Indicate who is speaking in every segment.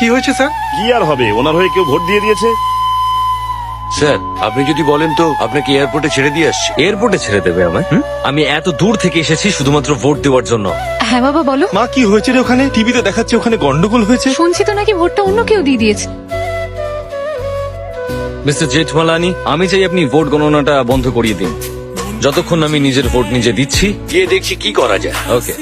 Speaker 1: কি হয়েছে স্যার?
Speaker 2: কি আর হবে, ওনার হয়ে কেউ ভোট দিয়ে দিয়েছে।
Speaker 3: স্যার আপনি যদি বলেন তো আপনাকে এয়ারপোর্টে ছেড়ে দিয়ে আসছি।
Speaker 4: এয়ারপোর্টে ছেড়ে দেবে আমায়? আমি এত দূর থেকে এসেছি শুধুমাত্র ভোট দেওয়ার জন্য।
Speaker 5: হ্যাঁ বাবা বলো।
Speaker 1: মা কি হয়েছে রে ওখানে? টিভিতে দেখাচ্ছে ওখানে গন্ডগোল হয়েছে।
Speaker 5: শুনছি তো নাকি ভোটটা অন্য কেউ দিয়ে দিয়েছে।
Speaker 4: মিস্টার জেঠমালানি, আমি চাই আপনি ভোট গণনাটা বন্ধ করিয়ে দিন। যতক্ষণ আমি নিজের ভোট নিজে দিচ্ছি।
Speaker 3: গিয়ে দেখছি কি করা যায়।
Speaker 4: ওকে।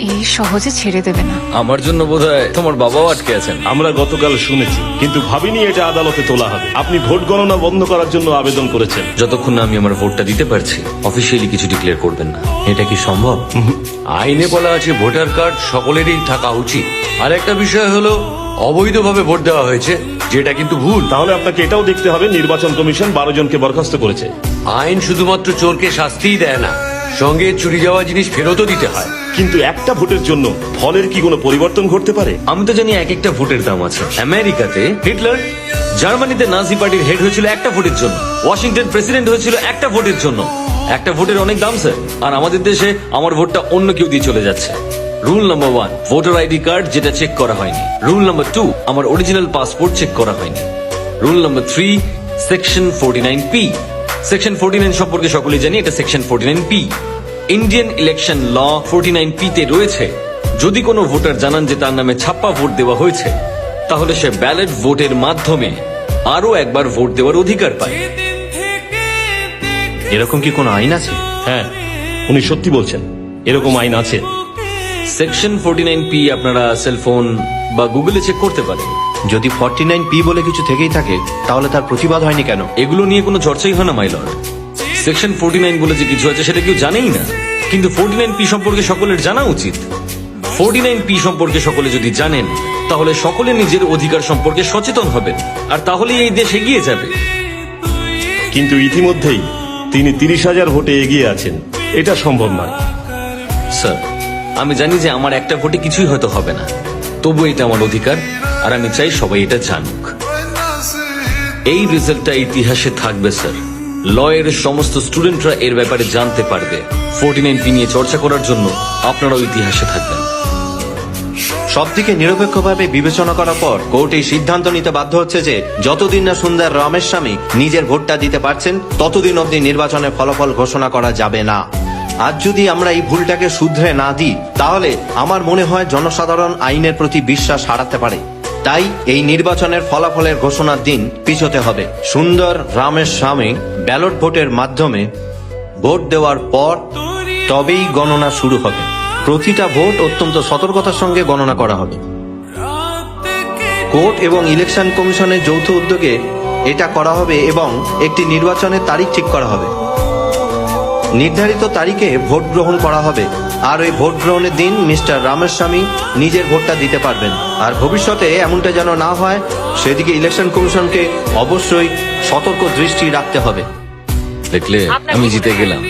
Speaker 5: এই সহজে ছেড়ে দেবে না।
Speaker 4: আমার জন্য বোধহয় তোমার বাবাও আটকে আছেন।
Speaker 2: আমরা গতকাল শুনেছি, কিন্তু ভাবিনি এটা আদালতে তোলা হবে। আপনি ভোট গণনা বন্ধ করার জন্য আবেদন করেছেন।
Speaker 4: যতক্ষণ না আমি আমার ভোটটা দিতে পারছি অফিসিয়ালি কিছু ডিক্লেয়ার করবেন না। এটা কি সম্ভব?
Speaker 3: আইনে বলা আছে ভোটার কার্ড সকলেরই থাকা উচিত। আর একটা বিষয় হলো অবৈধভাবে ভোট দেওয়া হয়েছে, যেটা কিন্তু ভুল।
Speaker 2: তাহলে আপনাকে এটাও দেখতে হবে নির্বাচন কমিশন 12 জনকে বরখাস্ত করেছে।
Speaker 3: আইন শুধুমাত্র চোরকে শাস্তিই দেয় না, সঙ্গে চুরি যাওয়া জিনিস ফেরতও দিতে হয়।
Speaker 2: কিন্তু একটা ভোটের জন্য ফলের কি কোনো পরিবর্তন ঘটতে পারে?
Speaker 4: আমি তো জানি এক একটা ভোটের দাম আছে। আমেরিকাতে হিটলার, জার্মানিতে নাজি পার্টির হেড হয়েছিল একটা ভোটের জন্য, ওয়াশিংটন প্রেসিডেন্ট হয়েছিল একটা ভোটের জন্য। একটা ভোটের অনেক দাম স্যার। আর আমাদের দেশে আমার ভোটটা অন্য কেউ দিয়ে চলে যাচ্ছে। Rule number 1, voter ID card যেটা চেক করা হয়নি। রুল নাম্বার 2, আমার অরিজিনাল পাসপোর্ট চেক করা হয়নি। Rule number 3, section 49P। Section 49 সম্পর্কে সকলেই জানি, এটা সেকশন 49P। ইন্ডিয়ান ইলেকশন ল 49P তে রয়েছে, যদি কোনো ভোটার জানান যে তার নামে ছাপ্পা ভোট দেওয়া হয়েছে, তাহলে সে ব্যালট ভোটের মাধ্যমে আরো একবার ভোট দেওয়ার অধিকার পায়।
Speaker 6: এরকম কি কোনো আইন আছে?
Speaker 2: হ্যাঁ, উনি সত্যি বলছেন, এরকম আইন আছে।
Speaker 4: সেকশন 49P আপনারা সেলফোন বা গুগলে চেক করতে পারেন।
Speaker 6: যদি 49P বলে কিছু থেকেই থাকে তাহলে তার প্রতিবাদ হয়নি কেন?
Speaker 4: এগুলো নিয়ে কোনো চর্চাই হয় না মাই লর্ড। সেকশন 49 বলে যে কিছু আছে সেটা কেউ জানেই না, কিন্তু 49P সম্পর্কে সকলের জানা উচিত। 49P সম্পর্কে সকলে যদি জানেন, তাহলে সকলে নিজের অধিকার সম্পর্কে সচেতন হবেন, আর তাহলেই এই দেশ এগিয়ে যাবে।
Speaker 2: কিন্তু ইতিমধ্যেই তিনি 30,000 ভোটে এগিয়ে আছেন, এটা সম্ভব নয়।
Speaker 4: স্যার, আমি জানি যে আমার একটা ভোটে কিছুই হয়তো হবে না, তবু এটা আমার অধিকার, আর আমি চাই সবাই এটা জানুক। এই রেজাল্টটা ইতিহাসে থাকবে স্যার। ল এর সমস্ত স্টুডেন্টরা এর ব্যাপারে জানতে পারবে। 49P নিয়ে চর্চা করার জন্য আপনারাও ইতিহাসে থাকবেন।
Speaker 6: সবদিকে নিরপেক্ষভাবে বিবেচনা করার পর কোর্ট এই সিদ্ধান্ত নিতে বাধ্য হচ্ছে যে যতদিন না সুন্দর রামেস্বামী নিজের ভোটটা দিতে পারছেন, ততদিন অবধি নির্বাচনের ফলাফল ঘোষণা করা যাবে না। আজ যদি আমরা এই ভুলটাকে শুধরে না দিই, তাহলে আমার মনে হয় জনসাধারণ আইনের প্রতি বিশ্বাস হারাতে পারে। তাই এই নির্বাচনের ফলাফলের ঘোষণার দিন পিছোতে হবে। সুন্দর রামেস্বামী ব্যালট ভোটের মাধ্যমে ভোট দেওয়ার পর তবেই গণনা শুরু হবে। প্রতিটা ভোট অত্যন্ত সতর্কতার সঙ্গে গণনা করা হবে। কোর্ট এবং ইলেকশন কমিশনের যৌথ উদ্যোগে এটা করা হবে এবং একটি নির্বাচনের তারিখ ঠিক করা হবে। নির্ধারিত তারিখে ভোট গ্রহণ করা হবে, আর ওই ভোট গ্রহণের দিন মিস্টার রামেস্বামী নিজের ভোটটা দিতে পারবেন। আর ভবিষ্যতে এমনটা যেন না হয়, সেদিকে ইলেকশন কমিশনকে অবশ্যই সতর্ক দৃষ্টি রাখতে হবে।
Speaker 4: দেখলে আমি জিতে গেলাম।